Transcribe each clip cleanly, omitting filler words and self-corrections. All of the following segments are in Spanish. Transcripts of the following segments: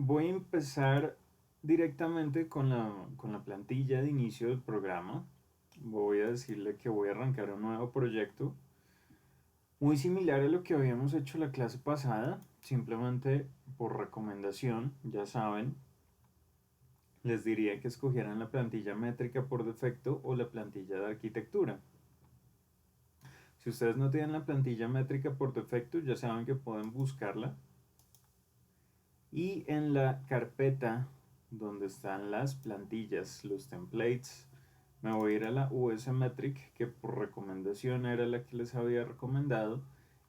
Voy a empezar directamente con la plantilla de inicio del programa. Voy a decirle que voy a arrancar un nuevo proyecto muy similar a lo que habíamos hecho la clase pasada, simplemente por recomendación, ya saben, les diría que escogieran la plantilla métrica por defecto o la plantilla de arquitectura. Si ustedes no tienen la plantilla métrica por defecto, ya saben que pueden buscarla. Y en la carpeta donde están las plantillas, los templates, me voy a ir a la US Metric, que por recomendación era la que les había recomendado.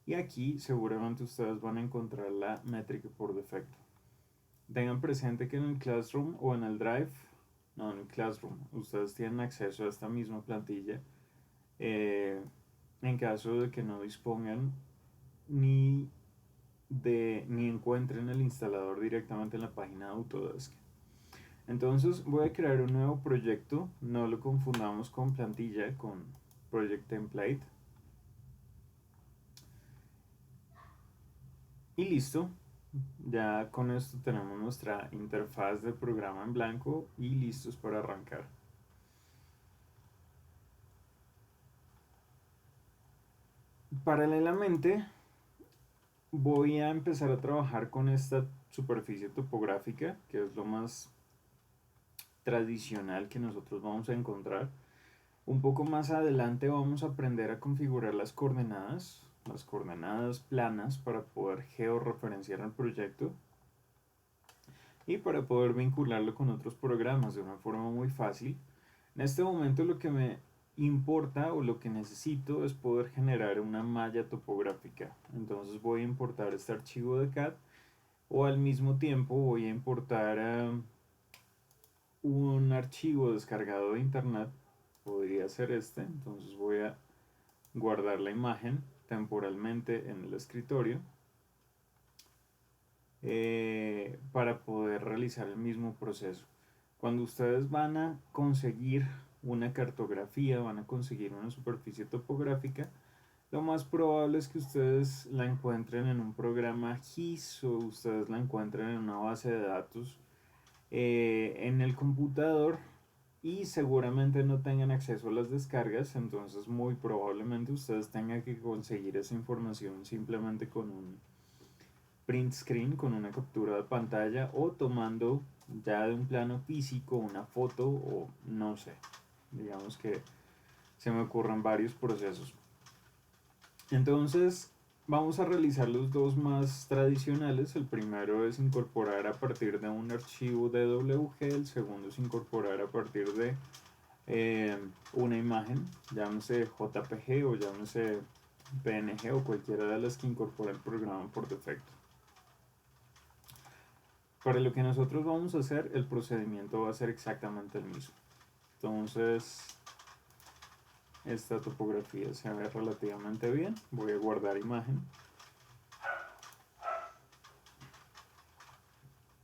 Y aquí seguramente ustedes van a encontrar la métrica por defecto. Tengan presente que en el Classroom o en el Drive, no, en el Classroom, ustedes tienen acceso a esta misma plantilla. eh, en caso de que no dispongan ni ni encuentren el instalador directamente en la página de Autodesk. Entonces voy a crear un nuevo proyecto, no lo confundamos con plantilla, con Project Template. Y listo, ya con esto tenemos nuestra interfaz de programa en blanco y listos para arrancar. Paralelamente voy a empezar a trabajar con esta superficie topográfica, que es lo más tradicional que nosotros vamos a encontrar. Un poco más adelante vamos a aprender a configurar las coordenadas planas para poder georreferenciar el proyecto y para poder vincularlo con otros programas de una forma muy fácil. En este momento lo que me importa o lo que necesito es poder generar una malla topográfica. Entonces voy a importar este archivo de CAD o al mismo tiempo voy a importar un archivo descargado de internet. Podría ser este, entonces voy a guardar la imagen temporalmente en el escritorio para poder realizar el mismo proceso. Cuando ustedes van a conseguir una cartografía, van a conseguir una superficie topográfica, lo más probable es que ustedes la encuentren en un programa GIS o ustedes la encuentren en una base de datos en el computador y seguramente no tengan acceso a las descargas, entonces muy probablemente ustedes tengan que conseguir esa información simplemente con un print screen, con una captura de pantalla o tomando ya de un plano físico una foto o no sé, digamos que se me ocurren varios procesos. Entonces vamos a realizar los dos más tradicionales. El primero es incorporar a partir de un archivo DWG, el segundo es incorporar a partir de una imagen, llámese JPG o llámese PNG o cualquiera de las que incorpora el programa por defecto. Para lo que nosotros vamos a hacer, el procedimiento va a ser exactamente el mismo. Entonces, esta topografía se ve relativamente bien. Voy a guardar imagen.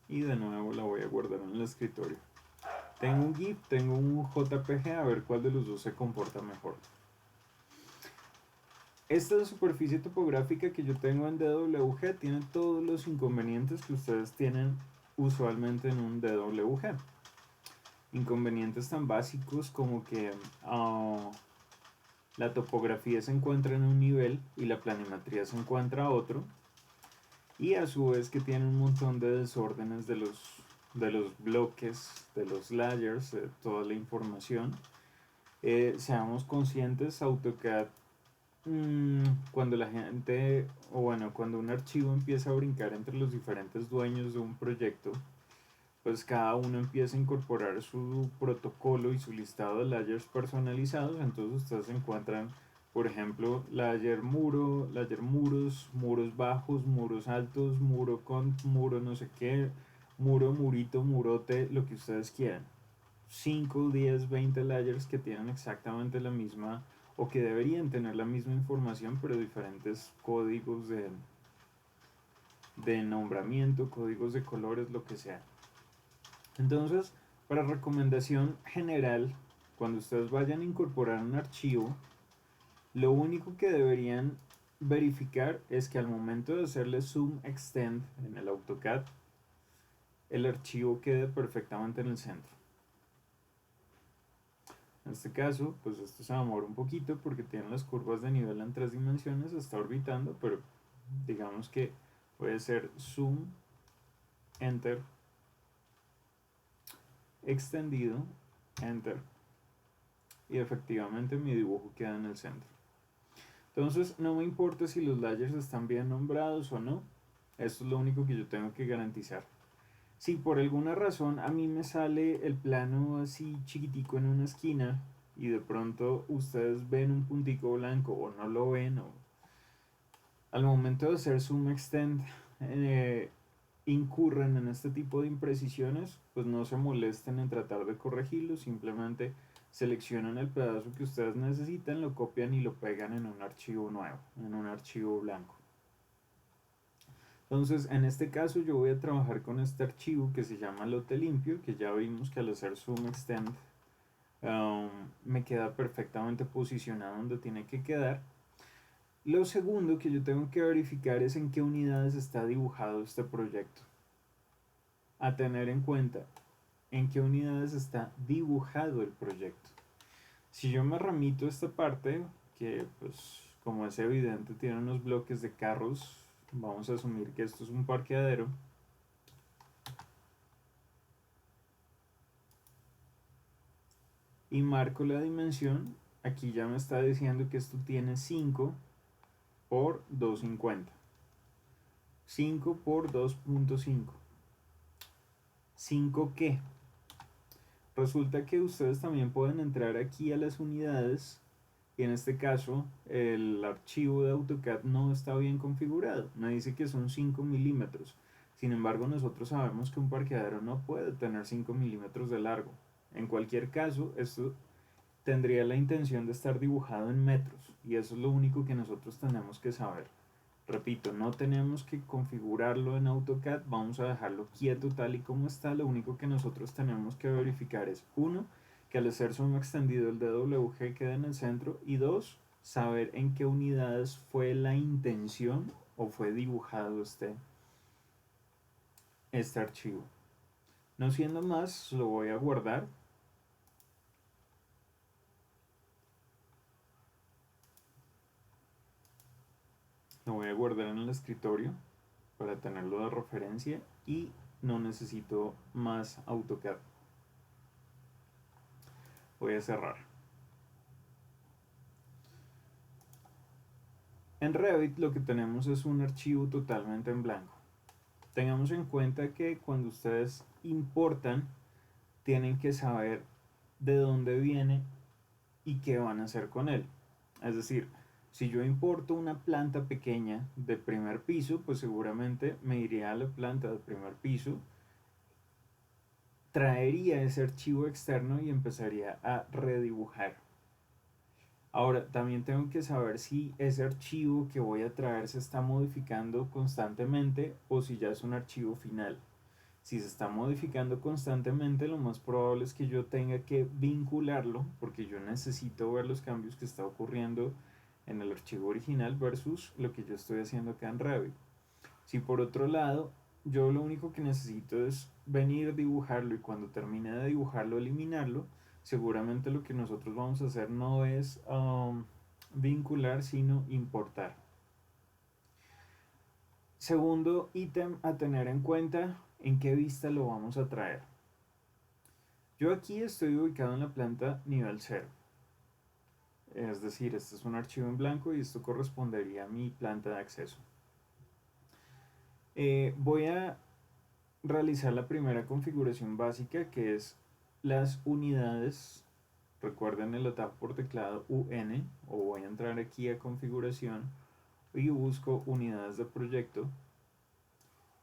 Y de nuevo la voy a guardar en el escritorio. Tengo un GIF, tengo un JPG, a ver cuál de los dos se comporta mejor. Esta superficie topográfica que yo tengo en DWG tiene todos los inconvenientes que ustedes tienen usualmente en un DWG. Inconvenientes tan básicos como que la topografía se encuentra en un nivel y la planimetría se encuentra a otro. Y a su vez que tiene un montón de desórdenes de los bloques, de los layers, de toda la información. Seamos conscientes, AutoCAD, cuando la gente, o bueno, cuando un archivo empieza a brincar entre los diferentes dueños de un proyecto, pues cada uno empieza a incorporar su protocolo y su listado de layers personalizados. Entonces ustedes encuentran, por ejemplo, layer muro, layer muros, muros bajos, muros altos, muro con muro no sé qué, muro, murito, murote, lo que ustedes quieran. 5, 10, 20 layers que tienen exactamente la misma o que deberían tener la misma información, pero diferentes códigos de nombramiento, códigos de colores, lo que sea. Entonces, para recomendación general, cuando ustedes vayan a incorporar un archivo, lo único que deberían verificar es que al momento de hacerle zoom extend en el AutoCAD, el archivo quede perfectamente en el centro. En este caso, pues esto se demora un poquito porque tiene las curvas de nivel en 3 dimensiones, está orbitando, pero digamos que puede ser zoom, enter, extendido, enter, y efectivamente mi dibujo queda en el centro. Entonces no me importa si los layers están bien nombrados o no, esto es lo único que yo tengo que garantizar. Si por alguna razón a mí me sale el plano así chiquitico en una esquina y de pronto ustedes ven un puntico blanco o no lo ven, o al momento de hacer zoom extend incurren en este tipo de imprecisiones, pues no se molesten en tratar de corregirlo, simplemente seleccionan el pedazo que ustedes necesitan, lo copian y lo pegan en un archivo nuevo, en un archivo blanco. Entonces, en este caso yo voy a trabajar con este archivo que se llama lote limpio, que ya vimos que al hacer zoom extend me queda perfectamente posicionado donde tiene que quedar. Lo segundo que yo tengo que verificar es en qué unidades está dibujado este proyecto. A tener en cuenta en qué unidades está dibujado el proyecto. Si yo me remito a esta parte, que pues como es evidente tiene unos bloques de carros, vamos a asumir que esto es un parqueadero. Y marco la dimensión, aquí ya me está diciendo que esto tiene 5 por 250. 5 por 2.5. ¿5 qué? Resulta que ustedes también pueden entrar aquí a las unidades y en este caso el archivo de AutoCAD no está bien configurado. Me dice que son 5 milímetros. Sin embargo, nosotros sabemos que un parqueadero no puede tener 5 milímetros de largo. En cualquier caso, esto tendría la intención de estar dibujado en metros y eso es lo único que nosotros tenemos que saber. Repito, no tenemos que configurarlo en AutoCAD, vamos a dejarlo quieto tal y como está. Lo único que nosotros tenemos que verificar es, uno, que al hacer zoom extendido el DWG quede en el centro, y dos, saber en qué unidades fue la intención o fue dibujado este archivo. No siendo más, lo voy a guardar. Lo voy a guardar en el escritorio para tenerlo de referencia y no necesito más AutoCAD. Voy a cerrar. En Revit lo que tenemos es un archivo totalmente en blanco. Tengamos en cuenta que cuando ustedes importan, tienen que saber de dónde viene y qué van a hacer con él. Es decir, si yo importo una planta pequeña de primer piso, pues seguramente me iría a la planta de primer piso, traería ese archivo externo y empezaría a redibujar. Ahora, también tengo que saber si ese archivo que voy a traer se está modificando constantemente o si ya es un archivo final. Si se está modificando constantemente, lo más probable es que yo tenga que vincularlo porque yo necesito ver los cambios que está ocurriendo en el archivo original versus lo que yo estoy haciendo acá en Revit. Si por otro lado, yo lo único que necesito es venir, dibujarlo y cuando termine de dibujarlo, eliminarlo, seguramente lo que nosotros vamos a hacer no es vincular, sino importar. Segundo ítem a tener en cuenta, en qué vista lo vamos a traer. Yo aquí estoy ubicado en la planta nivel 0. Es decir, este es un archivo en blanco y esto correspondería a mi planta de acceso. Voy a realizar la primera configuración básica, que es las unidades. Recuerden el atajo por teclado UN, o voy a entrar aquí a configuración y busco unidades de proyecto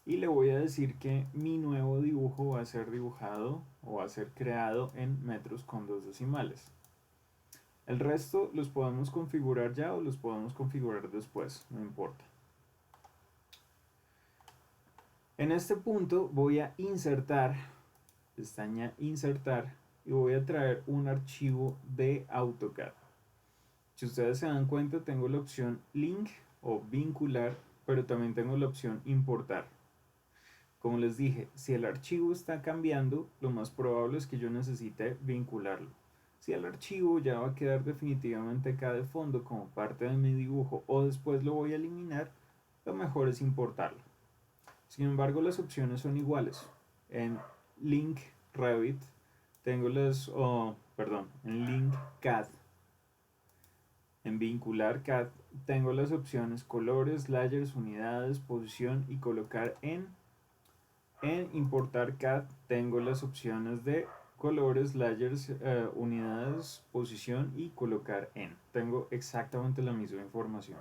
y le voy a decir que mi nuevo dibujo va a ser dibujado o va a ser creado en metros con 2 decimales. El resto los podemos configurar ya o los podemos configurar después, no importa. En este punto voy a insertar, pestaña insertar, y voy a traer un archivo de AutoCAD. Si ustedes se dan cuenta, tengo la opción link o vincular, pero también tengo la opción importar. Como les dije, si el archivo está cambiando, lo más probable es que yo necesite vincularlo. Si el archivo ya va a quedar definitivamente acá de fondo como parte de mi dibujo o después lo voy a eliminar, lo mejor es importarlo. Sin embargo, las opciones son iguales. En Link Revit tengo en Link CAD, en vincular CAD tengo las opciones colores, layers, unidades, posición y colocar en. En importar CAD tengo las opciones de colores, layers, unidades, posición y colocar en. Tengo exactamente la misma información.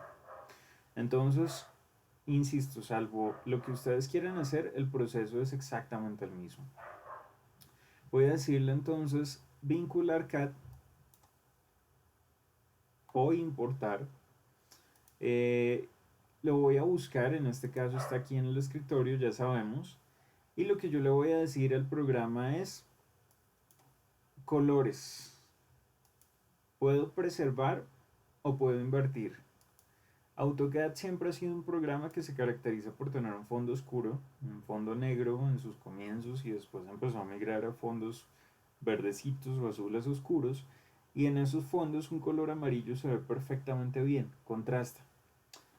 Entonces, insisto, salvo lo que ustedes quieran hacer, el proceso es exactamente el mismo. Voy a decirle entonces vincular CAD o importar. Lo voy a buscar, en este caso está aquí en el escritorio, ya sabemos. Y lo que yo le voy a decir al programa es colores. Puedo preservar o puedo invertir. AutoCAD siempre ha sido un programa que se caracteriza por tener un fondo oscuro, un fondo negro en sus comienzos y después empezó a migrar a fondos verdecitos o azules oscuros y en esos fondos un color amarillo se ve perfectamente bien, contrasta.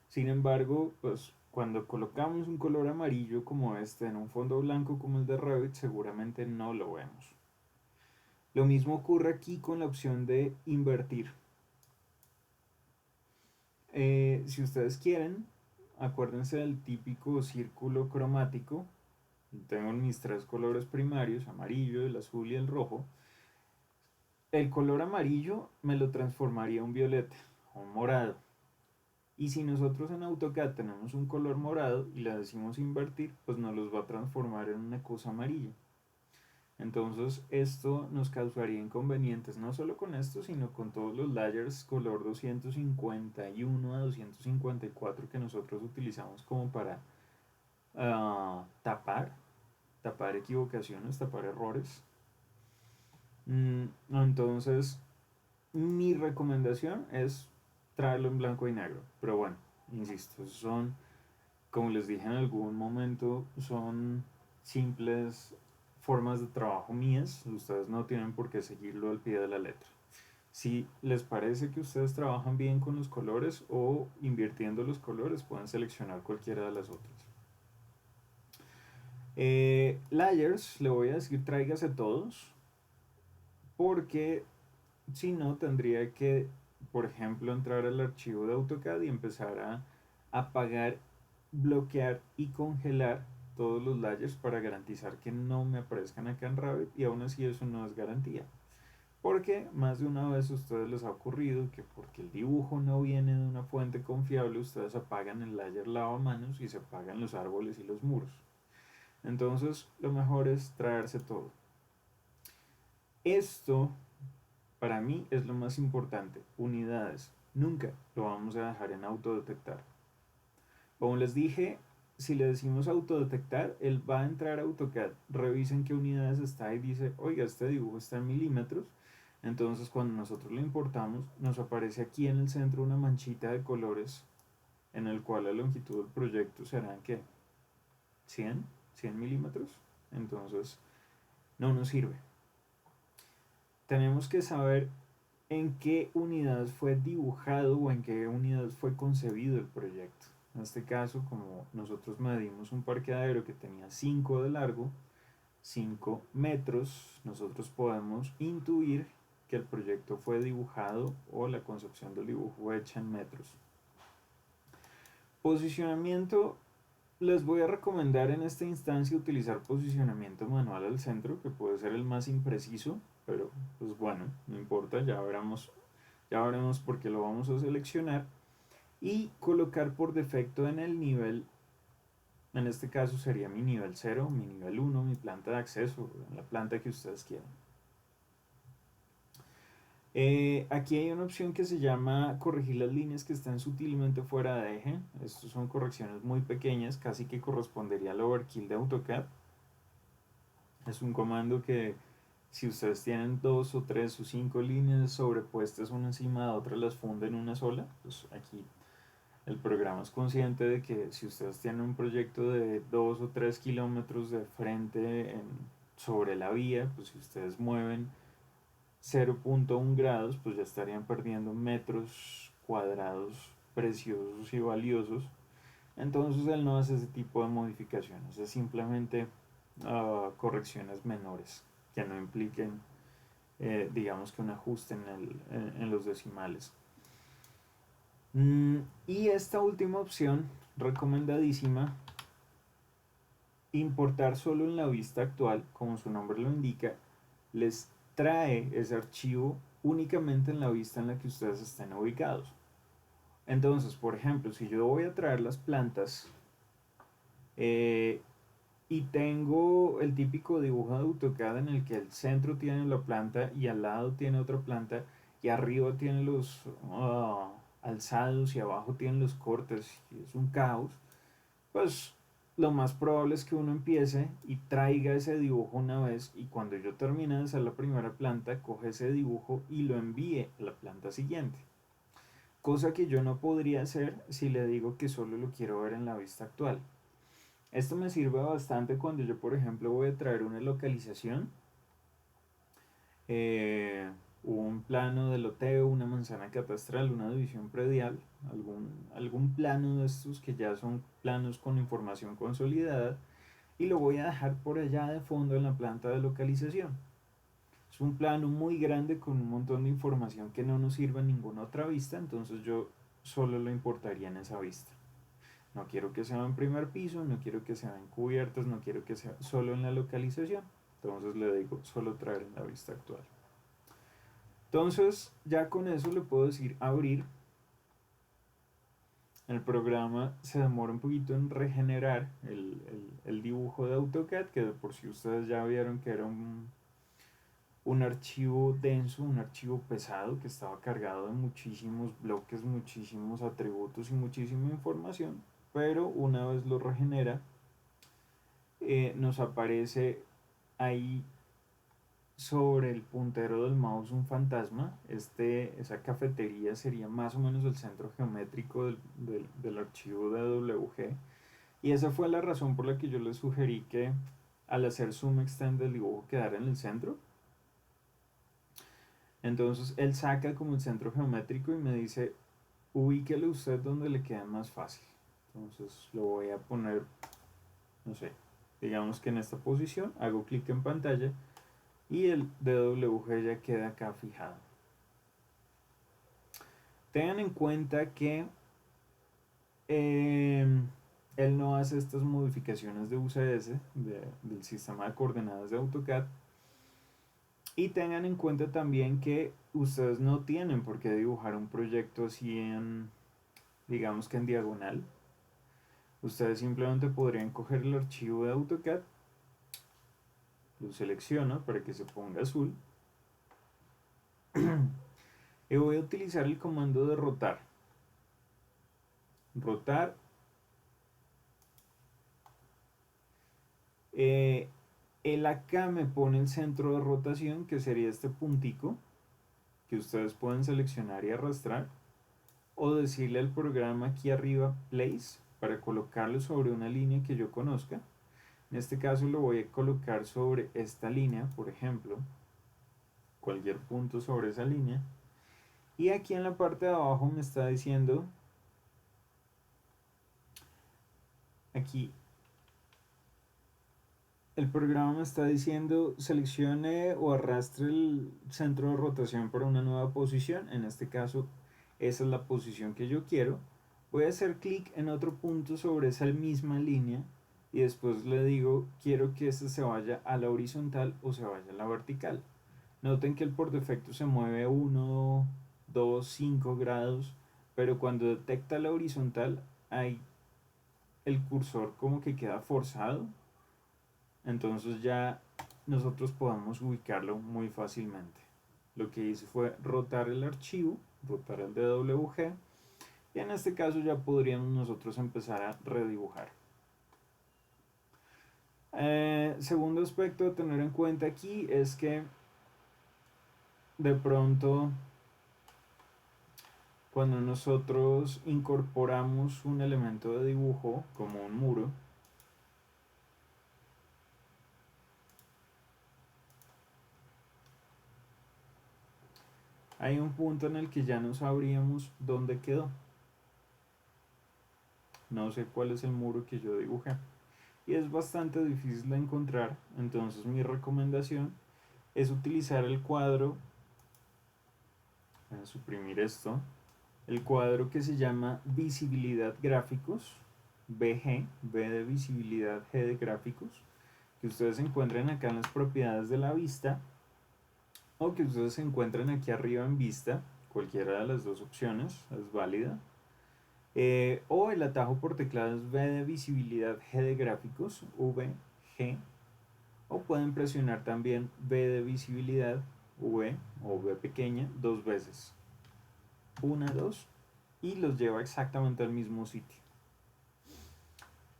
Sin embargo, pues cuando colocamos un color amarillo como este en un fondo blanco como el de Revit seguramente no lo vemos. Lo mismo ocurre aquí con la opción de invertir. Si ustedes quieren, acuérdense del típico círculo cromático. Tengo mis tres colores primarios, amarillo, el azul y el rojo. El color amarillo me lo transformaría a un violeta o un morado. Y si nosotros en AutoCAD tenemos un color morado y le decimos invertir, pues nos los va a transformar en una cosa amarilla. Entonces esto nos causaría inconvenientes no solo con esto, sino con todos los layers color 251 a 254 que nosotros utilizamos como para tapar equivocaciones, tapar errores. Entonces mi recomendación es traerlo en blanco y negro. Pero bueno, insisto, son, como les dije en algún momento, son simples formas de trabajo mías. Ustedes no tienen por qué seguirlo al pie de la letra. Si les parece que ustedes trabajan bien con los colores o invirtiendo los colores, pueden seleccionar cualquiera de las otras. Layers, le voy a decir tráigase todos, porque si no tendría que, por ejemplo, entrar al archivo de AutoCAD y empezar a apagar, bloquear y congelar todos los layers para garantizar que no me aparezcan acá en Revit, y aún así eso no es garantía. Porque más de una vez a ustedes les ha ocurrido que porque el dibujo no viene de una fuente confiable, ustedes apagan el layer lavamanos y se apagan los árboles y los muros. Entonces lo mejor es traerse todo. Esto para mí es lo más importante. Unidades. Nunca lo vamos a dejar en autodetectar. Como les dije, si le decimos autodetectar, él va a entrar a AutoCAD, revisen qué unidades está y dice, oiga, este dibujo está en milímetros. Entonces cuando nosotros lo importamos, nos aparece aquí en el centro una manchita de colores en el cual la longitud del proyecto será ¿qué? 100 milímetros. Entonces no nos sirve. Tenemos que saber en qué unidad fue dibujado o en qué unidad fue concebido el proyecto. En este caso, como nosotros medimos un parqueadero que tenía 5 de largo, 5 metros, nosotros podemos intuir que el proyecto fue dibujado o la concepción del dibujo fue hecha en metros. Posicionamiento, les voy a recomendar en esta instancia utilizar posicionamiento manual al centro, que puede ser el más impreciso, pero pues bueno, no importa, ya veremos por qué lo vamos a seleccionar. Y colocar por defecto en el nivel, en este caso sería mi nivel 0, mi nivel 1, mi planta de acceso, en la planta que ustedes quieran. Aquí hay una opción que se llama corregir las líneas que están sutilmente fuera de eje. Estas son correcciones muy pequeñas, casi que correspondería al overkill de AutoCAD. Es un comando que si ustedes tienen 2 o 3 o 5 líneas sobrepuestas una encima de otra, las funde en una sola. Pues aquí El programa es consciente de que si ustedes tienen un proyecto de 2 o 3 kilómetros de frente sobre la vía, pues si ustedes mueven 0,1 grados, pues ya estarían perdiendo metros cuadrados preciosos y valiosos. Entonces él no hace ese tipo de modificaciones, es simplemente correcciones menores que no impliquen, digamos que un ajuste en los decimales. Y esta última opción, recomendadísima, importar solo en la vista actual, como su nombre lo indica, les trae ese archivo únicamente en la vista en la que ustedes estén ubicados. Entonces, por ejemplo, si yo voy a traer las plantas y tengo el típico dibujo de AutoCAD en el que el centro tiene la planta y al lado tiene otra planta y arriba tiene los alzados y abajo tienen los cortes y es un caos, pues lo más probable es que uno empiece y traiga ese dibujo una vez y cuando yo termine de hacer la primera planta, coge ese dibujo y lo envíe a la planta siguiente. Cosa que yo no podría hacer si le digo que solo lo quiero ver en la vista actual. Esto me sirve bastante cuando yo, por ejemplo, voy a traer una localización, eh, un plano de loteo, una manzana catastral, una división predial, algún plano de estos que ya son planos con información consolidada, y lo voy a dejar por allá de fondo en la planta de localización. Es un plano muy grande con un montón de información que no nos sirve en ninguna otra vista, entonces yo solo lo importaría en esa vista. No quiero que sea en primer piso, no quiero que sea en cubiertas, no quiero que sea solo en la localización. Entonces le digo solo traer en la vista actual. Entonces ya con eso le puedo decir abrir. El programa se demora un poquito en regenerar el dibujo de AutoCAD, que de por sí ustedes ya vieron que era un archivo denso, un archivo pesado que estaba cargado de muchísimos bloques, muchísimos atributos y muchísima información, pero una vez lo regenera, nos aparece ahí sobre el puntero del mouse un fantasma. Esa cafetería sería más o menos el centro geométrico del archivo de WG. Y esa fue la razón por la que yo le sugerí que al hacer zoom extend el dibujo quedara en el centro. Entonces él saca como el centro geométrico y me dice, ubíquelo usted donde le quede más fácil. Entonces lo voy a poner, no sé, digamos que en esta posición, hago clic en pantalla y el DWG ya queda acá fijado. Tengan en cuenta que él no hace estas modificaciones de UCS, del sistema de coordenadas de AutoCAD. Y tengan en cuenta también que ustedes no tienen por qué dibujar un proyecto así digamos que en diagonal. Ustedes simplemente podrían coger el archivo de AutoCAD, lo selecciono para que se ponga azul y voy a utilizar el comando de rotar. Rotar. Él acá me pone el centro de rotación, que sería este puntico, que ustedes pueden seleccionar y arrastrar, o decirle al programa aquí arriba place para colocarlo sobre una línea que yo conozca. En este caso lo voy a colocar sobre esta línea, por ejemplo, cualquier punto sobre esa línea. Y aquí en la parte de abajo me está diciendo, aquí el programa me está diciendo seleccione o arrastre el centro de rotación para una nueva posición. En este caso esa es la posición que yo quiero. Voy a hacer clic en otro punto sobre esa misma línea y después le digo quiero que este se vaya a la horizontal o se vaya a la vertical. Noten que el por defecto se mueve 1, 2, 5 grados, pero cuando detecta la horizontal, ahí el cursor como que queda forzado. Entonces ya nosotros podemos ubicarlo muy fácilmente. Lo que hice fue rotar el archivo, rotar el DWG, y en este caso ya podríamos nosotros empezar a redibujar. Segundo aspecto a tener en cuenta aquí es que de pronto Cuando nosotros incorporamos un elemento de dibujo como un muro, hay un punto en el que ya no sabríamos dónde quedó. No sé cuál es el muro que yo dibujé. Y es bastante difícil de encontrar, entonces mi recomendación es utilizar el cuadro, voy a suprimir esto, el cuadro que se llama visibilidad gráficos, VG, V de visibilidad, G de gráficos, que ustedes encuentren acá en las propiedades de la vista o que ustedes se encuentren aquí arriba en vista, cualquiera de las dos opciones es válida. O el atajo por teclado es V de visibilidad, G de gráficos, V, G. O pueden presionar también V de visibilidad, V o V pequeña, dos veces. Una, dos. Y los lleva exactamente al mismo sitio.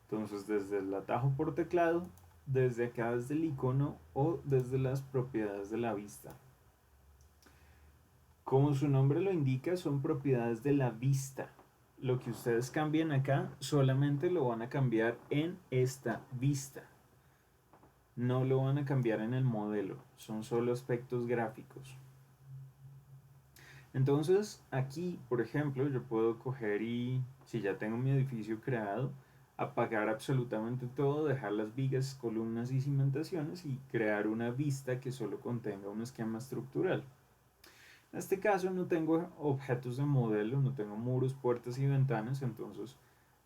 Entonces desde el atajo por teclado, desde acá desde el icono o desde las propiedades de la vista. Como su nombre lo indica, son propiedades de la vista. Lo que ustedes cambien acá solamente lo van a cambiar en esta vista. No lo van a cambiar en el modelo, son solo aspectos gráficos. Entonces aquí, por ejemplo, yo puedo coger y, si ya tengo mi edificio creado, apagar absolutamente todo, dejar las vigas, columnas y cimentaciones y crear una vista que solo contenga un esquema estructural. En este caso no tengo objetos de modelo, no tengo muros, puertas y ventanas, entonces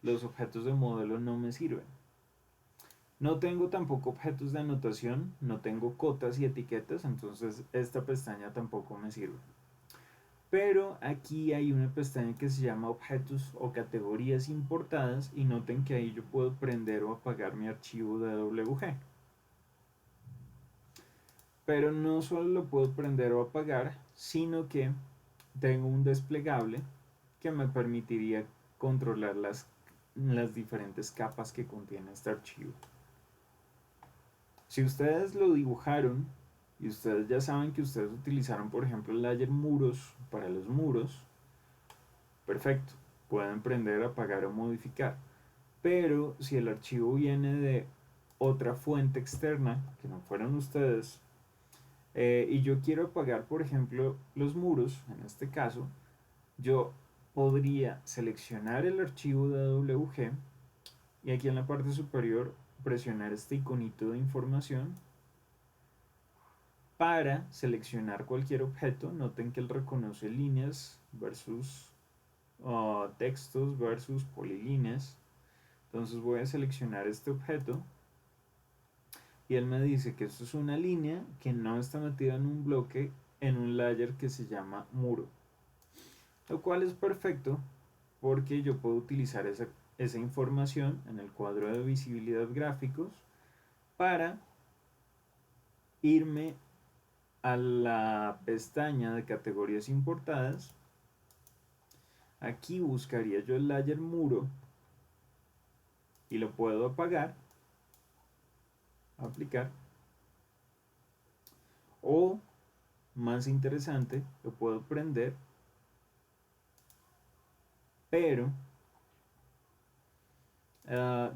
los objetos de modelo no me sirven. No tengo tampoco objetos de anotación, no tengo cotas y etiquetas, entonces esta pestaña tampoco me sirve. Pero aquí hay una pestaña que se llama objetos o categorías importadas y noten que ahí yo puedo prender o apagar mi archivo DWG. Pero no solo lo puedo prender o apagar, sino que tengo un desplegable que me permitiría controlar las diferentes capas que contiene este archivo. Si ustedes lo dibujaron y ustedes ya saben que ustedes utilizaron, por ejemplo, el layer muros para los muros, perfecto, pueden prender, apagar o modificar. Pero si el archivo viene de otra fuente externa, que no fueron ustedes, y yo quiero apagar, por ejemplo, los muros, en este caso, yo podría seleccionar el archivo de AWG y aquí en la parte superior presionar este iconito de información para seleccionar cualquier objeto. Noten que él reconoce líneas versus textos versus polilíneas. Entonces voy a seleccionar este objeto y él me dice que esto es una línea que no está metida en un bloque en un layer que se llama muro, lo cual es perfecto porque yo puedo utilizar esa información en el cuadro de visibilidad gráficos para irme a la pestaña de categorías importadas. Aquí buscaría yo el layer muro y lo puedo apagar, aplicar, o más interesante, lo puedo prender, pero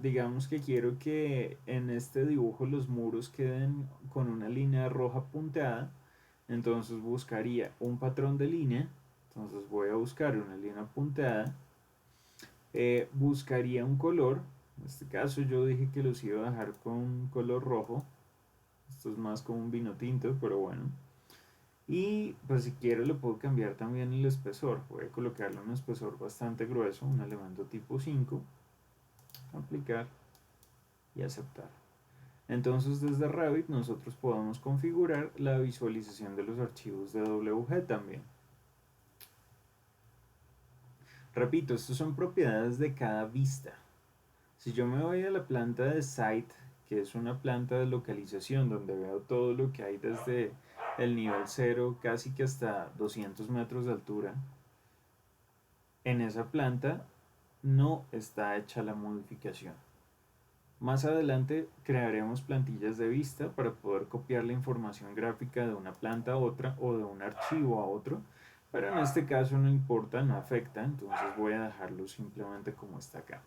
digamos que quiero que en este dibujo los muros queden con una línea roja punteada, entonces buscaría un patrón de línea, entonces voy a buscar una línea punteada, buscaría un color, en este caso yo dije que los iba a dejar con color rojo, esto es más como un vino tinto, pero bueno. Y pues si quiero le puedo cambiar también el espesor. Voy a colocarle un espesor bastante grueso, un elemento tipo 5. Aplicar y aceptar. Entonces desde Revit nosotros podemos configurar la visualización de los archivos de WG también. Repito, estas son propiedades de cada vista. Si yo me voy a la planta de Site, que es una planta de localización donde veo todo lo que hay desde el nivel 0 casi que hasta 200 metros de altura, en esa planta no está hecha la modificación. Más adelante crearemos plantillas de vista para poder copiar la información gráfica de una planta a otra o de un archivo a otro, pero en este caso no importa, no afecta, entonces voy a dejarlo simplemente como está acá.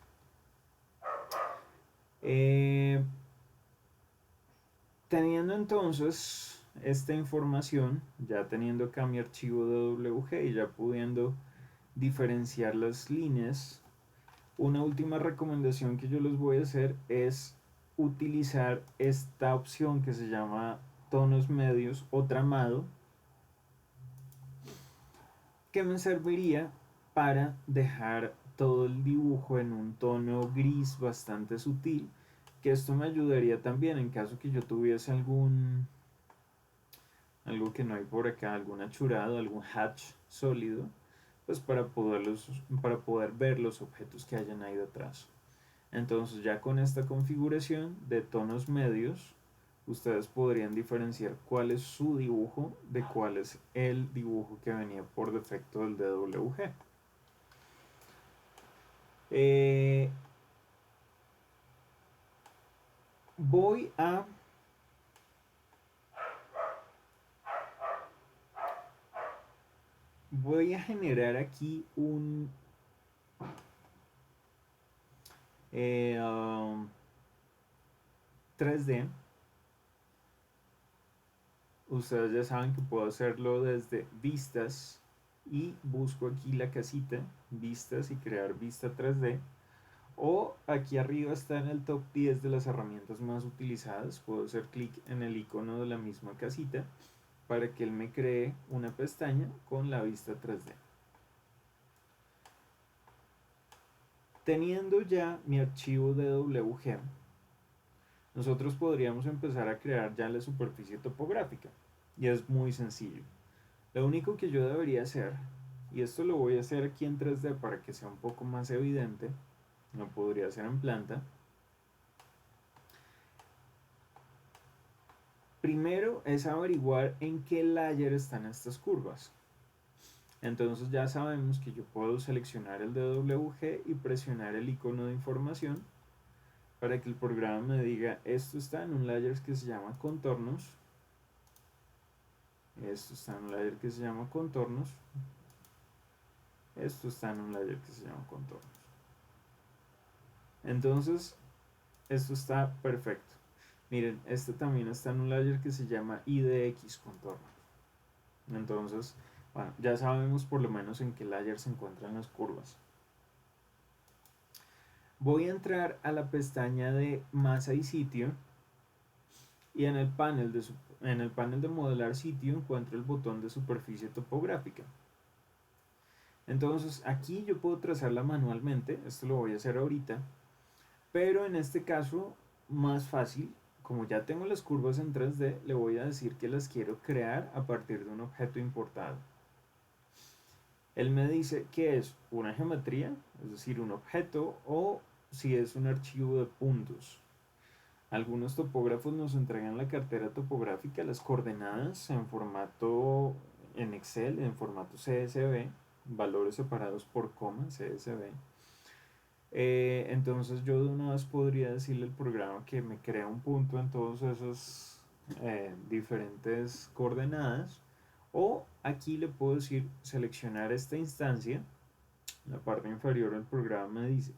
Eh, Teniendo entonces esta información, ya teniendo acá mi archivo DWG y ya pudiendo diferenciar las líneas, una última recomendación que yo les voy a hacer es utilizar esta opción que se llama tonos medios o tramado, que me serviría para dejar todo el dibujo en un tono gris bastante sutil, que esto me ayudaría también en caso que yo tuviese algo que no hay por acá, algún achurado, algún hatch sólido, pues para poder ver los objetos que hayan ahí detrás. Entonces ya con esta configuración de tonos medios, ustedes podrían diferenciar cuál es su dibujo de cuál es el dibujo que venía por defecto del DWG. Eh, voy a voy a generar aquí un um, 3D. Ustedes ya saben que puedo hacerlo desde vistas y busco aquí la casita, vistas y crear vista 3D. O aquí arriba está en el top 10 de las herramientas más utilizadas. Puedo hacer clic en el icono de la misma casita para que él me cree una pestaña con la vista 3D. Teniendo ya mi archivo DWG, nosotros podríamos empezar a crear ya la superficie topográfica. Y es muy sencillo. Lo único que yo debería hacer, y esto lo voy a hacer aquí en 3D para que sea un poco más evidente, lo podría hacer en planta. Primero es averiguar en qué layer están estas curvas. Entonces ya sabemos que yo puedo seleccionar el DWG y presionar el icono de información para que el programa me diga esto está en un layer que se llama contornos, esto está en un layer que se llama contornos, esto está en un layer que se llama contornos. Entonces esto está perfecto. Miren, este también está en un layer que se llama IDX contornos. Entonces, bueno, ya sabemos por lo menos en qué layer se encuentran las curvas. Voy a entrar a la pestaña de masa y sitio y en el panel de modelar sitio encuentro el botón de superficie topográfica. Entonces aquí yo puedo trazarla manualmente, esto lo voy a hacer ahorita, pero en este caso más fácil, como ya tengo las curvas en 3D, le voy a decir que las quiero crear a partir de un objeto importado. Él me dice que es una geometría, es decir, un objeto, o si es un archivo de puntos. Algunos topógrafos nos entregan la cartera topográfica, las coordenadas en formato en Excel, en formato CSV, valores separados por coma, CSV. Entonces yo de una vez podría decirle al programa que me crea un punto en todas esas diferentes coordenadas, o aquí le puedo decir seleccionar esta instancia. En la parte inferior del programa me dice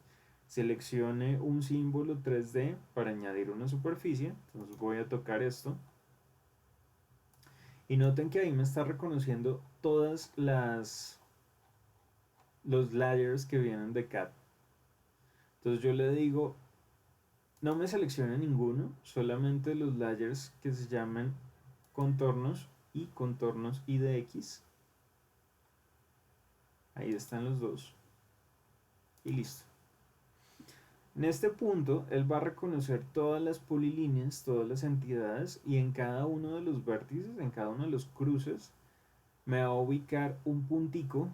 seleccione un símbolo 3D para añadir una superficie. Entonces voy a tocar esto y noten que ahí me está reconociendo todas los layers que vienen de CAD. Entonces yo le digo no me seleccione ninguno, solamente los layers que se llaman contornos y contornos IDX. Ahí están los dos. Y listo. En este punto, él va a reconocer todas las polilíneas, todas las entidades, y en cada uno de los vértices, en cada uno de los cruces, me va a ubicar un puntico,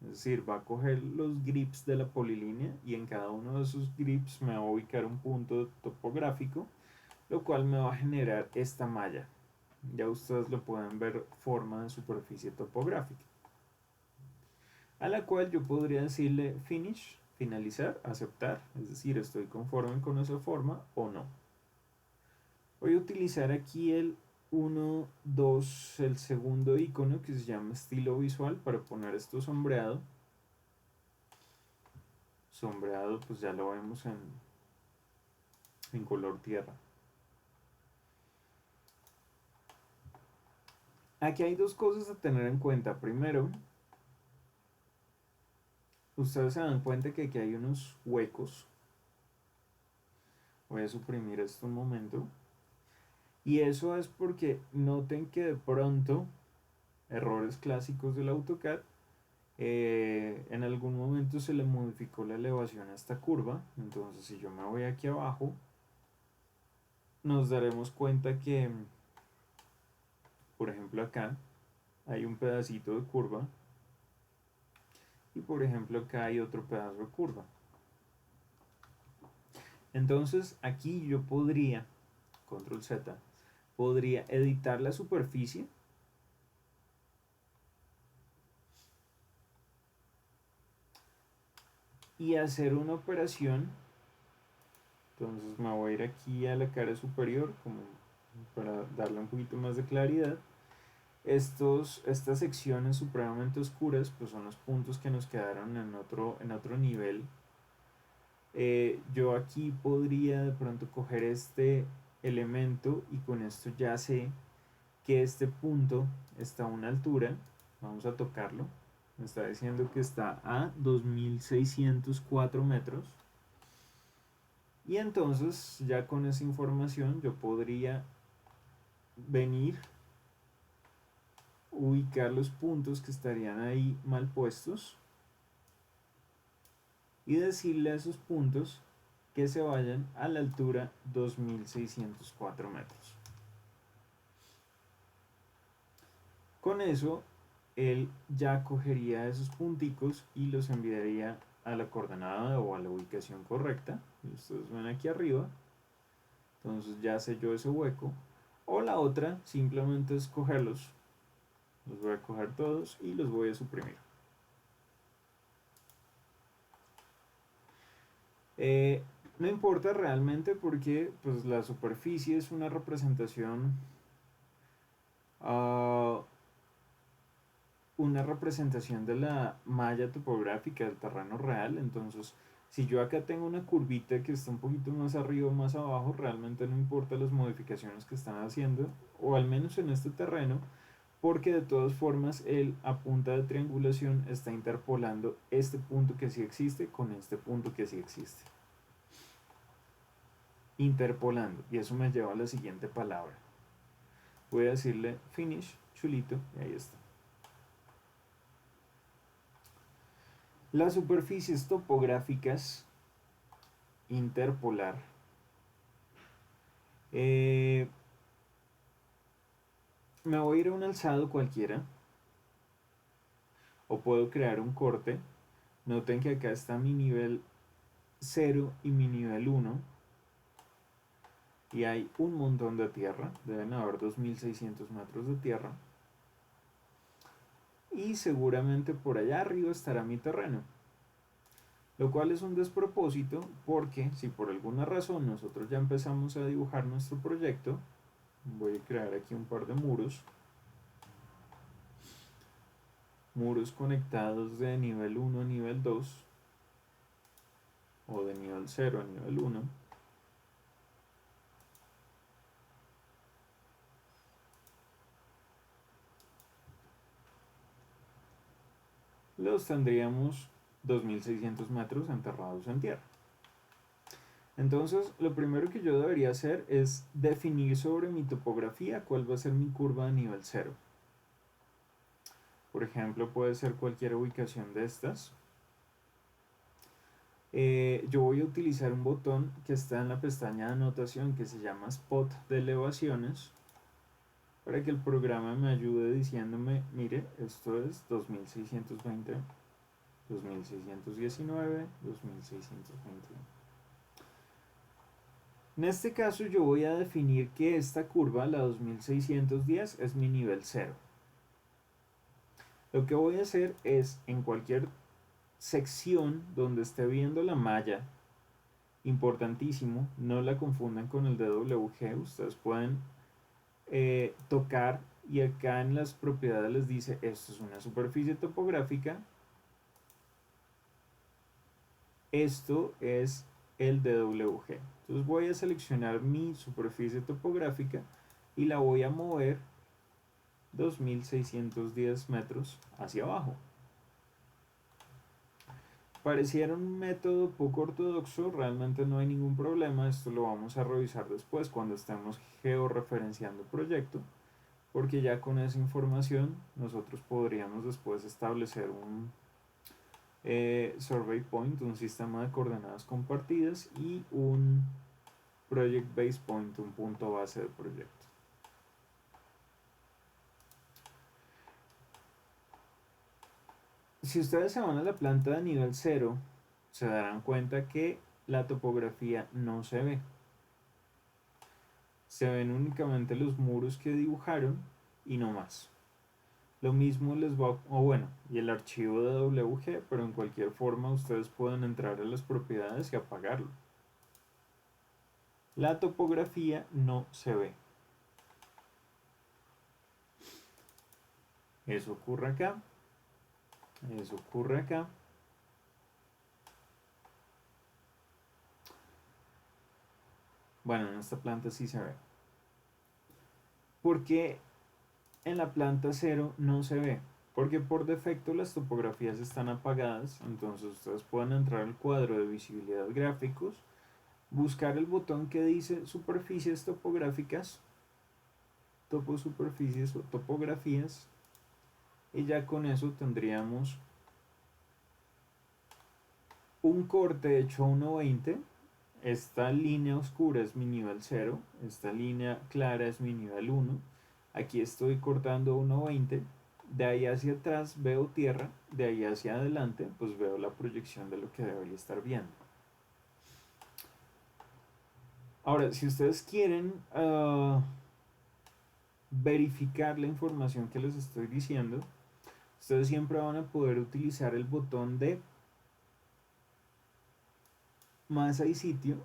es decir, va a coger los grips de la polilínea y en cada uno de esos grips me va a ubicar un punto topográfico, lo cual me va a generar esta malla. Ya ustedes lo pueden ver, forma de superficie topográfica, a la cual yo podría decirle finish, finalizar, aceptar, es decir, estoy conforme con esa forma o no. Voy a utilizar aquí el uno, dos, el segundo icono que se llama estilo visual para poner esto sombreado. Sombreado pues ya lo vemos en color tierra. Aquí hay dos cosas a tener en cuenta. Primero, ustedes se dan cuenta que aquí hay unos huecos. Voy a suprimir esto un momento. Y eso es porque noten que de pronto, errores clásicos del AutoCAD, en algún momento se le modificó la elevación a esta curva. Entonces si yo me voy aquí abajo, nos daremos cuenta que, por ejemplo acá, hay un pedacito de curva. Y por ejemplo acá hay otro pedazo de curva. Entonces aquí yo podría, control Z, podría editar la superficie y hacer una operación. Entonces me voy a ir aquí a la cara superior como para darle un poquito más de claridad. Estas secciones supremamente oscuras pues son los puntos que nos quedaron en otro nivel. Yo aquí podría de pronto coger este elemento y con esto ya sé que este punto está a una altura. Vamos a tocarlo. Me está diciendo que está a 2604 metros. Y entonces ya con esa información yo podría venir, ubicar los puntos que estarían ahí mal puestos y decirle a esos puntos que se vayan a la altura 2604 metros. Con eso él ya cogería esos punticos y los enviaría a la coordenada o a la ubicación correcta. Y ustedes ven aquí arriba. Entonces ya selló ese hueco. O la otra simplemente es cogerlos. Los voy a coger todos y los voy a suprimir. No importa realmente porque pues, la superficie es una representación de la malla topográfica del terreno real. Entonces si yo acá tengo una curvita que está un poquito más arriba o más abajo, realmente no importa las modificaciones que están haciendo, o al menos en este terreno, porque de todas formas él a punta de triangulación está interpolando este punto que sí existe con este punto que sí existe. Interpolando, y eso me lleva a la siguiente palabra. Voy a decirle finish, chulito, y ahí está. Las superficies topográficas interpolar me voy a ir a un alzado cualquiera o puedo crear un corte. Noten que acá está mi nivel 0 y mi nivel 1 y hay un montón de tierra, deben haber 2600 metros de tierra y seguramente por allá arriba estará mi terreno, lo cual es un despropósito porque si por alguna razón nosotros ya empezamos a dibujar nuestro proyecto, voy a crear aquí un par de muros conectados de nivel 1 a nivel 2 o de nivel 0 a nivel 1. Los tendríamos 2600 metros enterrados en tierra. Entonces, lo primero que yo debería hacer es definir sobre mi topografía cuál va a ser mi curva de nivel 0. Por ejemplo, puede ser cualquier ubicación de estas. Yo voy a utilizar un botón que está en la pestaña de anotación que se llama Spot de elevaciones para que el programa me ayude diciéndome, mire, esto es 2620, 2619, 2621. En este caso yo voy a definir que esta curva, la 2610, es mi nivel 0. Lo que voy a hacer es en cualquier sección donde esté viendo la malla, importantísimo, no la confundan con el DWG, ustedes pueden tocar, y acá en las propiedades les dice esto es una superficie topográfica, esto es el DWG. Entonces voy a seleccionar mi superficie topográfica y la voy a mover 2610 metros hacia abajo. Pareciera un método poco ortodoxo, realmente no hay ningún problema, esto lo vamos a revisar después cuando estemos georreferenciando el proyecto, porque ya con esa información nosotros podríamos después establecer un survey point, un sistema de coordenadas compartidas, y un project base point, un punto base del proyecto. Si ustedes se van a la planta de nivel 0, se darán cuenta que la topografía no se ve. Se ven únicamente los muros que dibujaron y no más. Lo mismo les va, o bueno, y el archivo de WG, pero en cualquier forma ustedes pueden entrar a las propiedades y apagarlo. La topografía no se ve. Eso ocurre acá. Eso ocurre acá. Bueno, en esta planta sí se ve. Porque en la planta 0 no se ve, porque por defecto las topografías están apagadas. Entonces ustedes pueden entrar al cuadro de visibilidad gráficos, buscar el botón que dice superficies topográficas, toposuperficies o topografías, y ya con eso tendríamos un corte hecho a 1.20. Esta línea oscura es mi nivel 0, esta línea clara es mi nivel 1. Aquí estoy cortando 1.20, de ahí hacia atrás veo tierra, de ahí hacia adelante pues veo la proyección de lo que debería estar viendo. Ahora, si ustedes quieren verificar la información que les estoy diciendo, ustedes siempre van a poder utilizar el botón de masa y sitio,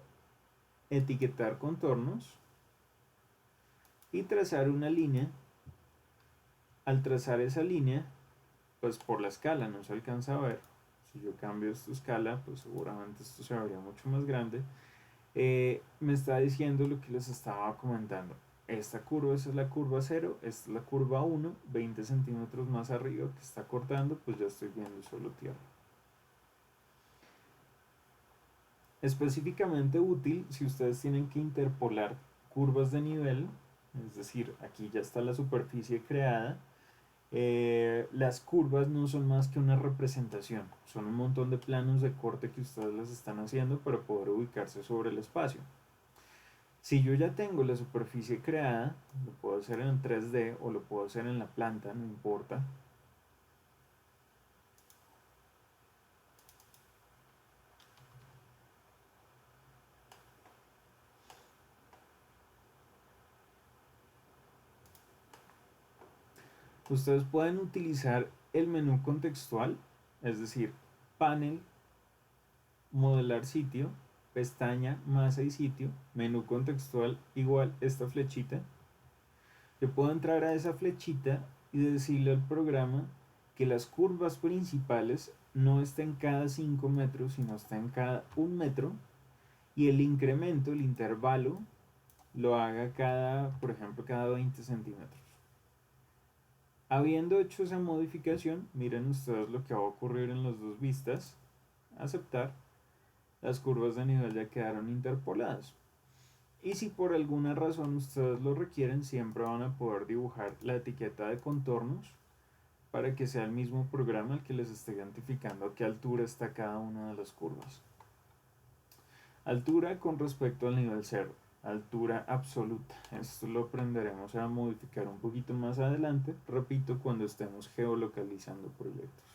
etiquetar contornos y trazar una línea. Al trazar esa línea, pues por la escala no se alcanza a ver. Si yo cambio esta escala, pues seguramente esto se vería mucho más grande. Me está diciendo lo que les estaba comentando. Esta curva, esa es la curva 0, esta es la curva 1, 20 centímetros más arriba que está cortando, pues ya estoy viendo solo tierra. Específicamente útil si ustedes tienen que interpolar curvas de nivel, es decir, aquí ya está la superficie creada. Las curvas no son más que una representación, son un montón de planos de corte que ustedes las están haciendo para poder ubicarse sobre el espacio. Si yo ya tengo la superficie creada, lo puedo hacer en 3D o lo puedo hacer en la planta, no importa. Ustedes pueden utilizar el menú contextual, es decir, panel, modelar sitio, pestaña, masa y sitio, menú contextual igual esta flechita. Yo puedo entrar a esa flechita y decirle al programa que las curvas principales no estén cada 5 metros, sino estén cada 1 metro, y el incremento, el intervalo, lo haga cada, por ejemplo, cada 20 centímetros. Habiendo hecho esa modificación, miren ustedes lo que va a ocurrir en las dos vistas. Aceptar. Las curvas de nivel ya quedaron interpoladas. Y si por alguna razón ustedes lo requieren, siempre van a poder dibujar la etiqueta de contornos para que sea el mismo programa el que les esté identificando a qué altura está cada una de las curvas. Altura con respecto al nivel 0, altura absoluta. Esto lo aprenderemos a modificar un poquito más adelante, repito, cuando estemos geolocalizando proyectos.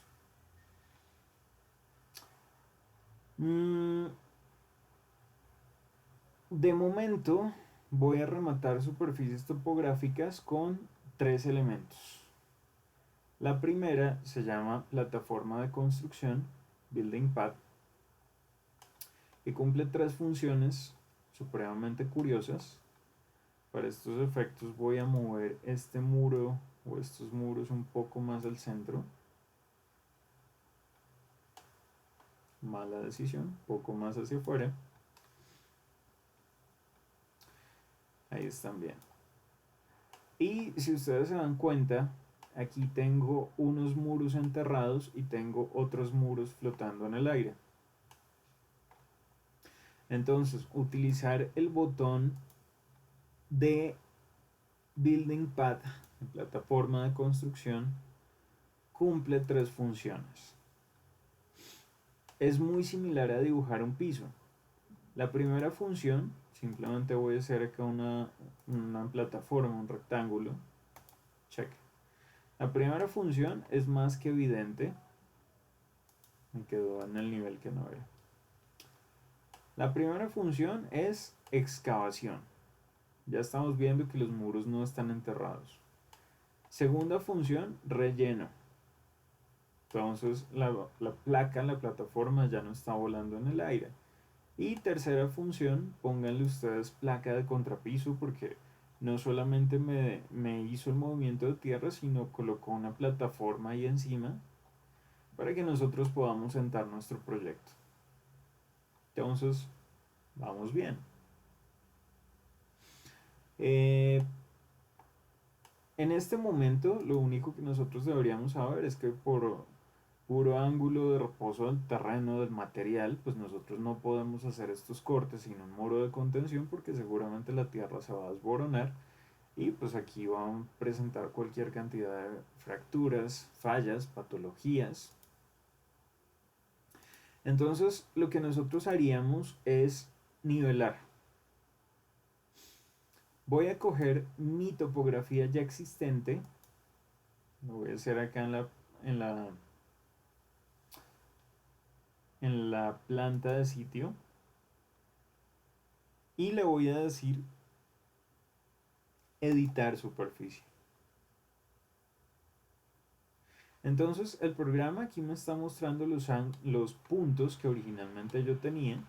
De momento voy a rematar superficies topográficas con 3 elementos. La primera se llama plataforma de construcción, Building Pad, y cumple 3 funciones supremamente curiosas. Para estos efectos voy a mover este muro o estos muros un poco más al centro. Mala decisión, un poco más hacia afuera. Ahí están bien. Y si ustedes se dan cuenta, aquí tengo unos muros enterrados y tengo otros muros flotando en el aire. Entonces, utilizar el botón de Building Path en plataforma de construcción cumple tres funciones. Es muy similar a dibujar un piso. La primera función, simplemente voy a hacer acá una plataforma, un rectángulo. Check. La primera función es más que evidente. Me quedó en el nivel que no era. La primera función es excavación. Ya estamos viendo que los muros no están enterrados. Segunda función, relleno. Entonces la placa, la plataforma ya no está volando en el aire. Y tercera función, pónganle ustedes placa de contrapiso porque no solamente me hizo el movimiento de tierra, sino colocó una plataforma ahí encima para que nosotros podamos sentar nuestro proyecto. Entonces, vamos bien. En este momento, lo único que nosotros deberíamos saber es que por puro ángulo de reposo del terreno, del material, pues nosotros no podemos hacer estos cortes sin un muro de contención porque seguramente la tierra se va a desboronar y pues aquí van a presentar cualquier cantidad de fracturas, fallas, patologías. Entonces, lo que nosotros haríamos es nivelar. Voy a coger mi topografía ya existente. Lo voy a hacer acá en la planta de sitio. Y le voy a decir editar superficie. Entonces el programa aquí me está mostrando los puntos que originalmente yo tenía.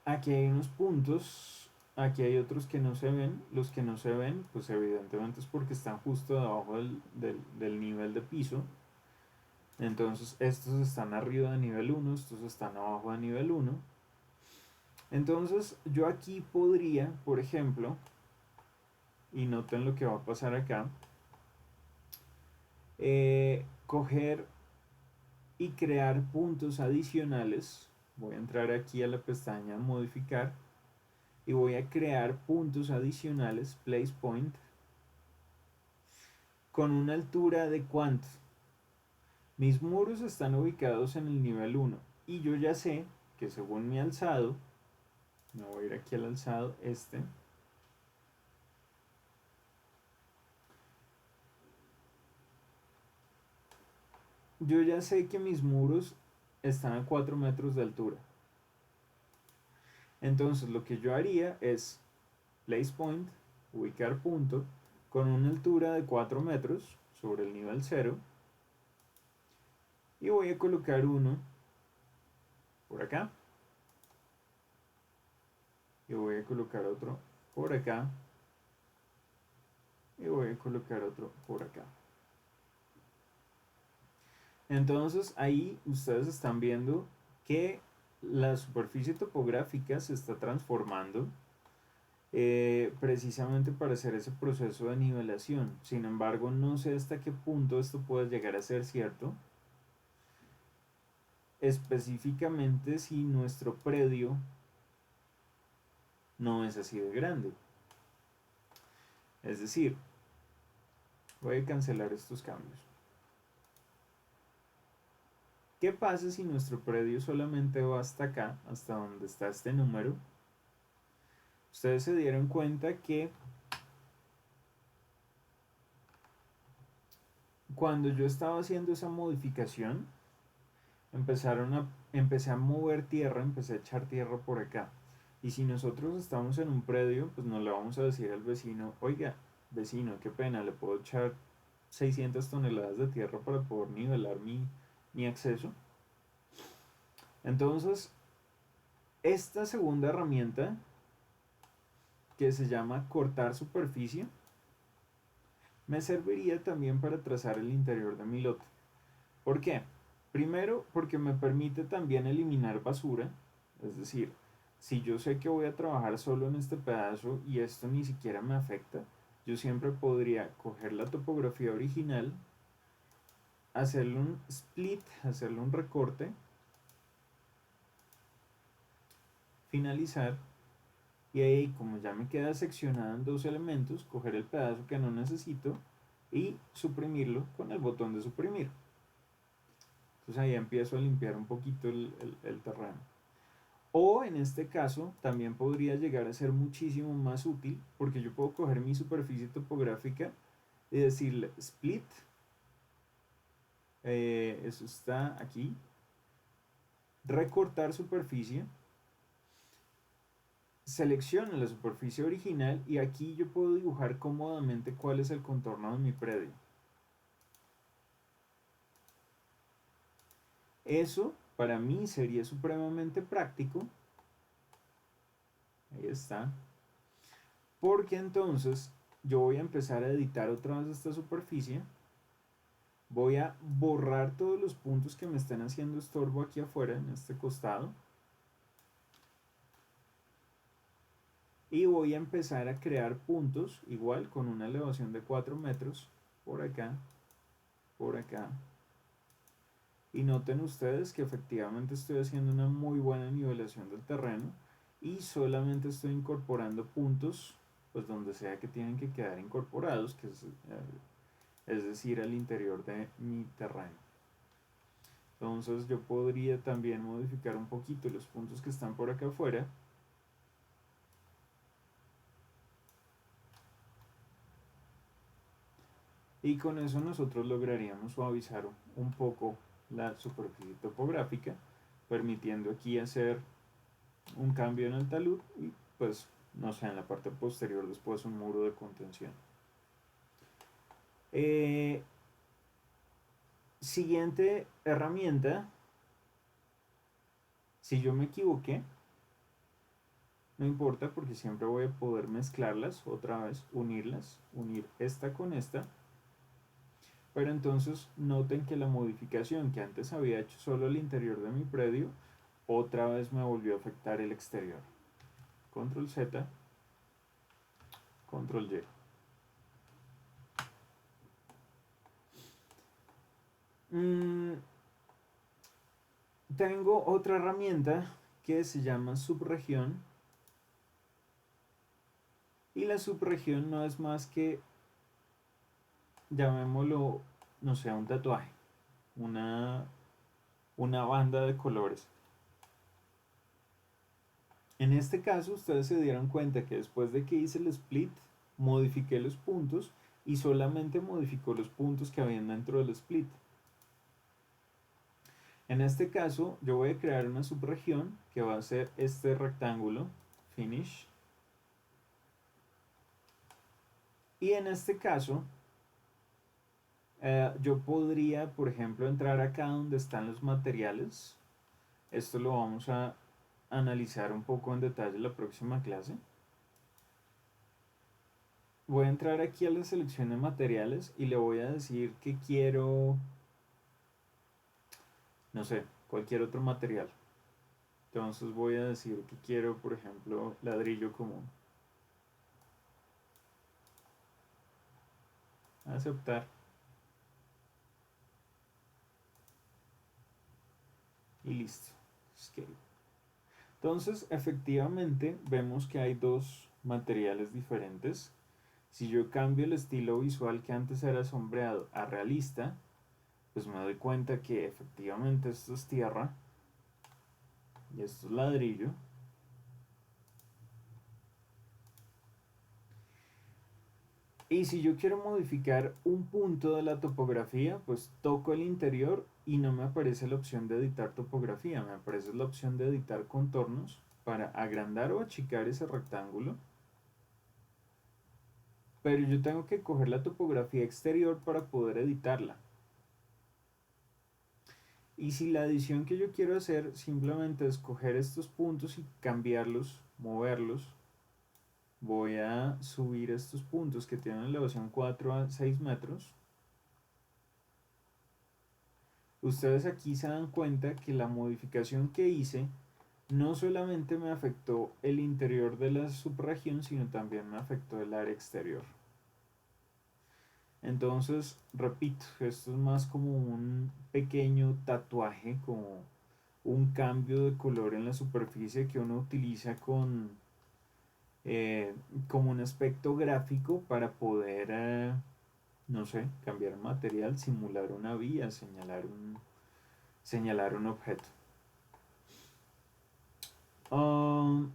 Aquí hay unos puntos, aquí hay otros que no se ven. Los que no se ven, pues evidentemente es porque están justo debajo del nivel de piso. Entonces estos están arriba de nivel 1, estos están abajo de nivel 1. Entonces yo aquí podría, por ejemplo, y noten lo que va a pasar acá, coger y crear puntos adicionales. Voy a entrar aquí a la pestaña modificar y voy a crear puntos adicionales, place point, con una altura de cuánto. Mis muros están ubicados en el nivel 1 y yo ya sé que según mi alzado, me voy a ir aquí al alzado, yo ya sé que mis muros están a 4 metros de altura. Entonces lo que yo haría es place point, ubicar punto, con una altura de 4 metros sobre el nivel 0. Y voy a colocar uno por acá. Y voy a colocar otro por acá. Y voy a colocar otro por acá. Entonces ahí ustedes están viendo que la superficie topográfica se está transformando precisamente para hacer ese proceso de nivelación. Sin embargo, no sé hasta qué punto esto puede llegar a ser cierto. Específicamente si nuestro predio no es así de grande. Es decir, voy a cancelar estos cambios. ¿Qué pasa si nuestro predio solamente va hasta acá, hasta donde está este número? Ustedes se dieron cuenta que cuando yo estaba haciendo esa modificación, empecé a mover tierra, empecé a echar tierra por acá. Y si nosotros estamos en un predio, pues no le vamos a decir al vecino, oiga, vecino, qué pena, le puedo echar 600 toneladas de tierra para poder nivelar mi acceso. Entonces, esta segunda herramienta, que se llama cortar superficie, me serviría también para trazar el interior de mi lote. ¿Por qué? Primero, porque me permite también eliminar basura, es decir, si yo sé que voy a trabajar solo en este pedazo y esto ni siquiera me afecta, yo siempre podría coger la topografía original, hacerle un split, hacerle un recorte, finalizar, y ahí, como ya me queda seccionada en dos elementos, coger el pedazo que no necesito y suprimirlo con el botón de suprimir. Entonces ahí empiezo a limpiar un poquito el terreno. O en este caso también podría llegar a ser muchísimo más útil, porque yo puedo coger mi superficie topográfica y decirle split, eso está aquí, recortar superficie, selecciono la superficie original y aquí yo puedo dibujar cómodamente cuál es el contorno de mi predio. Eso para mí sería supremamente práctico. Ahí está. Porque entonces yo voy a empezar a editar otra vez esta superficie. Voy a borrar todos los puntos que me estén haciendo estorbo aquí afuera en este costado. Y voy a empezar a crear puntos igual con una elevación de 4 metros por acá, por acá. Y noten ustedes que efectivamente estoy haciendo una muy buena nivelación del terreno y solamente estoy incorporando puntos pues donde sea que tienen que quedar incorporados, que es decir, al interior de mi terreno. Entonces yo podría también modificar un poquito los puntos que están por acá afuera. Y con eso nosotros lograríamos suavizar un poco la superficie topográfica, permitiendo aquí hacer un cambio en el talud y pues no sé, en la parte posterior después un muro de contención. Siguiente herramienta, si yo me equivoqué, no importa porque siempre voy a poder mezclarlas otra vez, unirlas, unir esta con esta. Pero entonces noten que la modificación que antes había hecho solo el interior de mi predio, otra vez me volvió a afectar el exterior. Control Z, Control Y. Tengo otra herramienta que se llama subregión. Y la subregión no es más que, llamémoslo, no sé, un tatuaje, una, una banda de colores. En este caso, ustedes se dieron cuenta que después de que hice el split, modifiqué los puntos y solamente modificó los puntos que habían dentro del split. En este caso, yo voy a crear una subregión que va a ser este rectángulo, finish. Y en este caso, yo podría, por ejemplo, entrar acá donde están los materiales. Esto lo vamos a analizar un poco en detalle en la próxima clase. Voy a entrar aquí a la selección de materiales y le voy a decir que quiero, no sé, cualquier otro material. Entonces voy a decir que quiero, por ejemplo, ladrillo común. Aceptar. Y listo. Scale. Entonces, efectivamente, vemos que hay dos materiales diferentes. Si yo cambio el estilo visual que antes era sombreado a realista, pues me doy cuenta que efectivamente esto es tierra y esto es ladrillo. Y si yo quiero modificar un punto de la topografía, pues toco el interior y no me aparece la opción de editar topografía, me aparece la opción de editar contornos para agrandar o achicar ese rectángulo. Pero yo tengo que coger la topografía exterior para poder editarla. Y si la adición que yo quiero hacer simplemente es coger estos puntos y cambiarlos, moverlos, voy a subir estos puntos que tienen elevación 4 a 6 metros. Ustedes aquí se dan cuenta que la modificación que hice no solamente me afectó el interior de la subregión, sino también me afectó el área exterior. Entonces, repito, esto es más como un pequeño tatuaje, como un cambio de color en la superficie que uno utiliza eh, como un aspecto gráfico para poder, no sé, cambiar material, simular una vía, señalar un objeto. Um,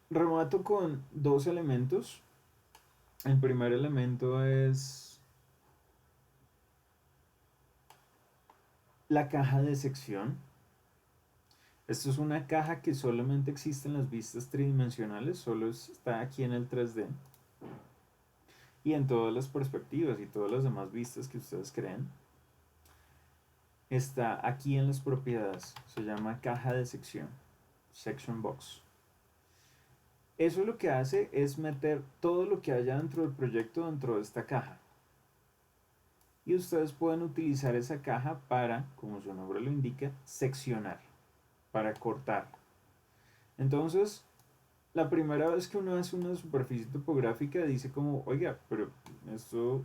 Remato con dos elementos. El primer elemento es la caja de sección. Esto es una caja que solamente existe en las vistas tridimensionales, solo está aquí en el 3D. Y en todas las perspectivas y todas las demás vistas que ustedes creen. Está aquí en las propiedades. Se llama caja de sección. Section box. Eso lo que hace es meter todo lo que haya dentro del proyecto dentro de esta caja. Y ustedes pueden utilizar esa caja para, como su nombre lo indica, seccionar, para cortar. Entonces, la primera vez que uno hace una superficie topográfica dice como, oiga, pero ¿esto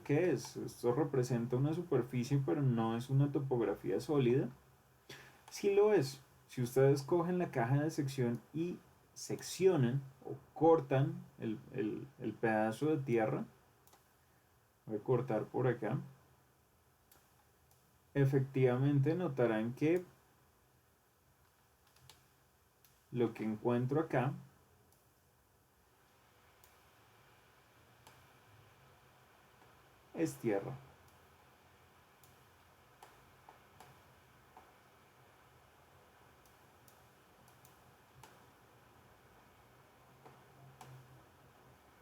qué es? Esto representa una superficie, pero no es una topografía sólida. Sí lo es. Si ustedes cogen la caja de sección y seccionan o cortan el pedazo de tierra, voy a cortar por acá, efectivamente notarán que lo que encuentro acá es tierra.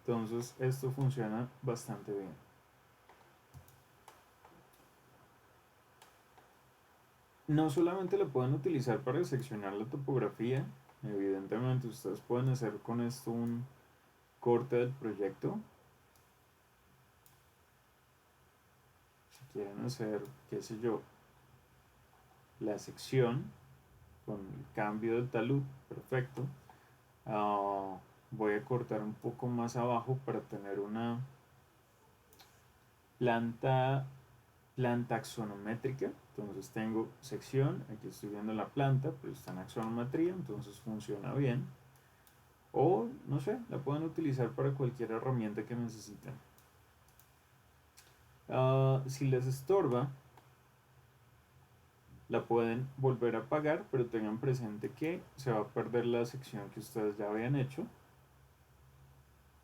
Entonces esto funciona bastante bien. No solamente lo pueden utilizar para seccionar la topografía, evidentemente ustedes pueden hacer con esto un corte del proyecto. Si quieren hacer, qué sé yo, la sección con el cambio del talud, perfecto. Voy a cortar un poco más abajo para tener una planta axonométrica. Entonces tengo sección, aquí estoy viendo la planta, pero está en axonometría, entonces funciona bien. O, no sé, la pueden utilizar para cualquier herramienta que necesiten. Si les estorba, la pueden volver a apagar, pero tengan presente que se va a perder la sección que ustedes ya habían hecho.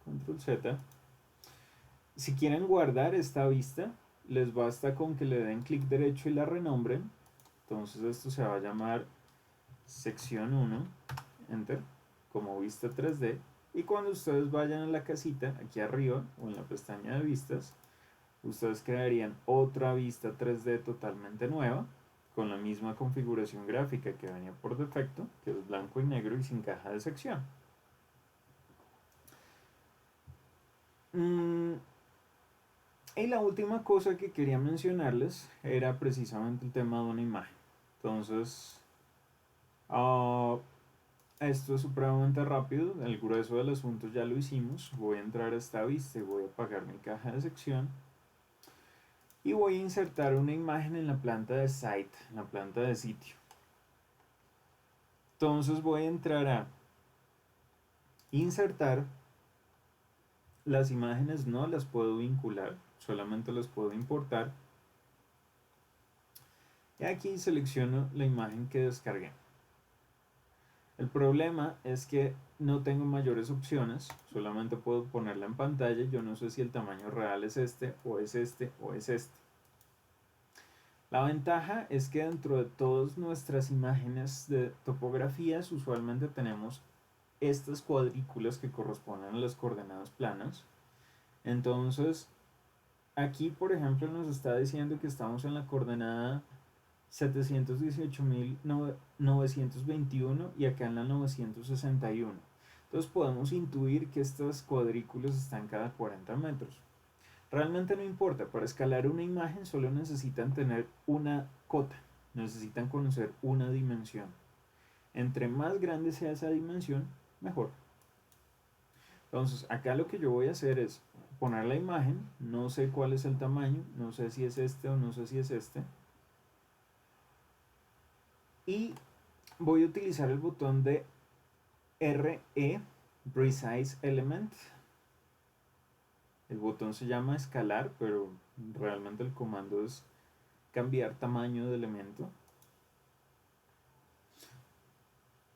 Control Z. Si quieren guardar esta vista, les basta con que le den clic derecho y la renombren. Entonces esto se va a llamar sección 1, enter, como vista 3D. Y cuando ustedes vayan a la casita, aquí arriba o en la pestaña de vistas, ustedes crearían otra vista 3D totalmente nueva, con la misma configuración gráfica que venía por defecto, que es blanco y negro y sin caja de sección. Y la última cosa que quería mencionarles era precisamente el tema de una imagen. Entonces, esto es supremamente rápido, el grueso del asunto ya lo hicimos. Voy a entrar a esta vista y voy a apagar mi caja de sección. Y voy a insertar una imagen en la planta de site, en la planta de sitio. Entonces voy a entrar a insertar. Las imágenes no las puedo vincular, solamente las puedo importar. Y aquí selecciono la imagen que descargué. El problema es que no tengo mayores opciones, solamente puedo ponerla en pantalla. Yo no sé si el tamaño real es este, o es este, o es este. La ventaja es que dentro de todas nuestras imágenes de topografías usualmente tenemos estas cuadrículas que corresponden a las coordenadas planas. Entonces, aquí, por ejemplo, nos está diciendo que estamos en la coordenada 718.921 y acá en la 961. Entonces podemos intuir que estas cuadrículas están cada 40 metros. Realmente no importa, para escalar una imagen solo necesitan tener una cota, necesitan conocer una dimensión. Entre más grande sea esa dimensión, mejor. Entonces, acá lo que yo voy a hacer es poner la imagen, no sé cuál es el tamaño, no sé si es este o no sé si es este, y voy a utilizar el botón de RE, Resize Element. El botón se llama escalar, pero realmente el comando es cambiar tamaño de elemento.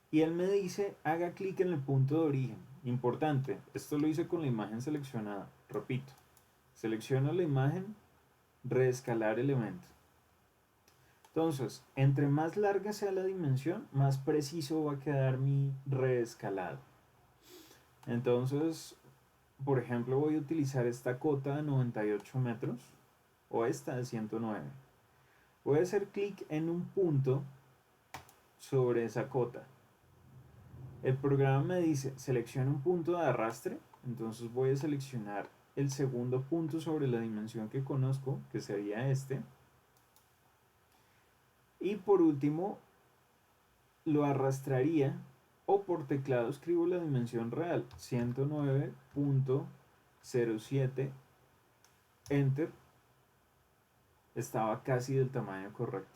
Y él me dice, haga clic en el punto de origen. Importante, esto lo hice con la imagen seleccionada. Repito, selecciono la imagen, reescalar elemento. Entonces, entre más larga sea la dimensión, más preciso va a quedar mi reescalado. Entonces, por ejemplo, voy a utilizar esta cota de 98 metros o esta de 109. Voy a hacer clic en un punto sobre esa cota. El programa me dice, selecciona un punto de arrastre, entonces voy a seleccionar el segundo punto sobre la dimensión que conozco, que sería este. Y por último, lo arrastraría o por teclado escribo la dimensión real, 109.07, enter, estaba casi del tamaño correcto.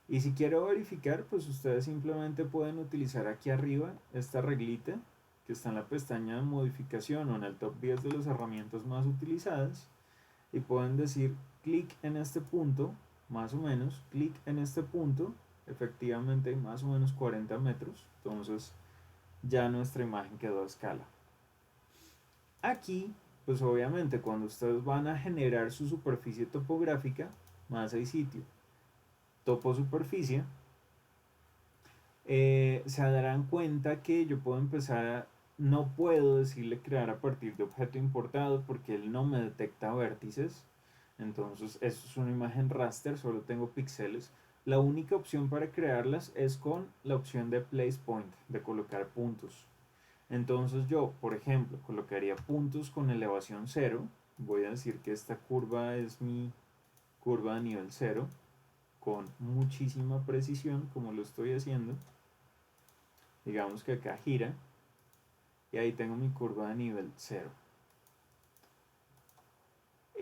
Y si quiero verificar, pues ustedes simplemente pueden utilizar aquí arriba esta reglita que está en la pestaña de modificación o en el top 10 de las herramientas más utilizadas y pueden decir clic en este punto, más o menos, clic en este punto, efectivamente hay más o menos 40 metros, entonces ya nuestra imagen quedó a escala. Aquí, pues obviamente cuando ustedes van a generar su superficie topográfica, más hay sitio, topo superficie, se darán cuenta que yo puedo empezar a, no puedo decirle crear a partir de objeto importado porque él no me detecta vértices. Entonces esto es una imagen raster, solo tengo píxeles. La única opción para crearlas es con la opción de place point, de colocar puntos. Entonces yo, por ejemplo, colocaría puntos con elevación 0. Voy a decir que esta curva es mi curva de nivel 0 con muchísima precisión como lo estoy haciendo. Digamos que acá gira y ahí tengo mi curva de nivel 0.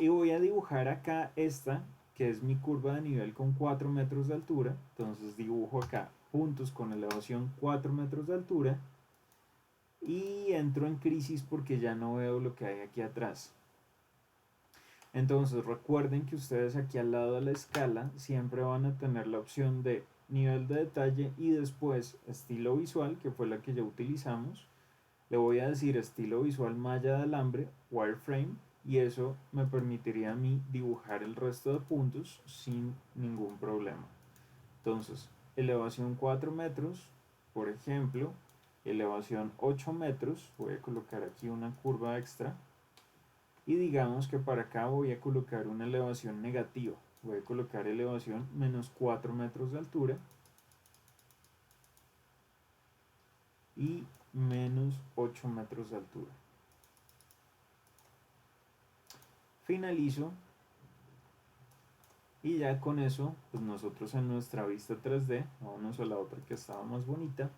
Y voy a dibujar acá esta, que es mi curva de nivel con 4 metros de altura. Entonces dibujo acá puntos con elevación 4 metros de altura. Y entro en crisis porque ya no veo lo que hay aquí atrás. Entonces recuerden que ustedes aquí al lado de la escala siempre van a tener la opción de nivel de detalle y después estilo visual, que fue la que ya utilizamos. Le voy a decir estilo visual malla de alambre, wireframe, y eso me permitiría a mí dibujar el resto de puntos sin ningún problema. Entonces, elevación 4 metros, por ejemplo, elevación 8 metros, voy a colocar aquí una curva extra, y digamos que para acá voy a colocar una elevación negativa, voy a colocar elevación menos 4 metros de altura, y menos 8 metros de altura. Finalizo y ya con eso, pues nosotros en nuestra vista 3D, vámonos a la otra que estaba más bonita,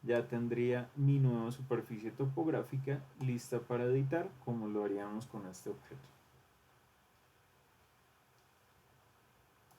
ya tendría mi nueva superficie topográfica lista para editar como lo haríamos con este objeto.